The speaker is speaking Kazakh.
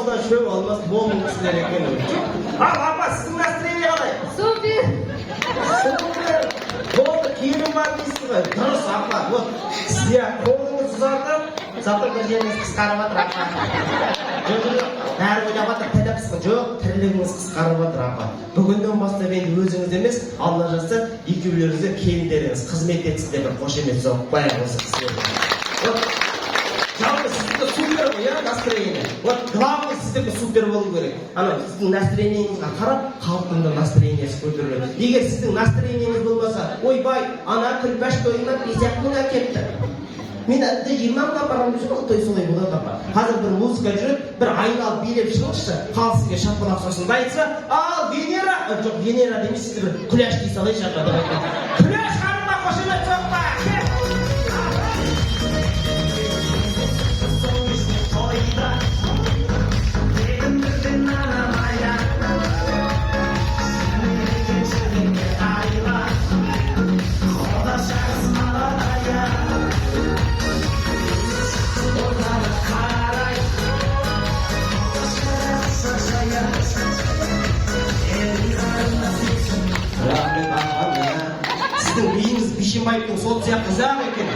ауыздан шөп алмас момын кісілер екен. Ал апа, сіздің настроение қалай? Супер. Супер. Болды, келін бар дейсіз ғой. Дұрыс апа. Вот сізге қолыңыз ұзартып, зато бір жеріңіз қысқарып жатыр апа. Жоқ, бәрі ойлап жатыр, тәдә қысқы. Жоқ, тірлігіңіз қысқарып жатыр апа. Бүгіннен бастап енді өзіңіз емес, Алла жазса, екеулеріңізге келіндеріңіз қызмет етсін деп бір қошемет соғып қояйық осы кісілерге. Вот жалпы сіздікі супер ғой, иә, настроение. Вот главный сіздікі супер болу керек. Ана сіздің настроениеңізге қарап, халықтың да настроениесі көтеріледі. Егер сіздің настроениеңіз болмаса, ойбай, ана күлпәш тойына 50 мың әкетті. Мен әдді 20 мыңға барамын десе, ол той солай болады апа. Қазір бір музыка жүріп, бір айналып билеп шығыңызшы, халық сізге шапалақ сосын айтса, ал Венера, жоқ Венера демей сізді бір күләш дей салайыншы апа деп айтады. Күләш ханымға қошемет соқпа! Сіздің биіңіз Бишімбаевтың сол сияқты ұзақ екен.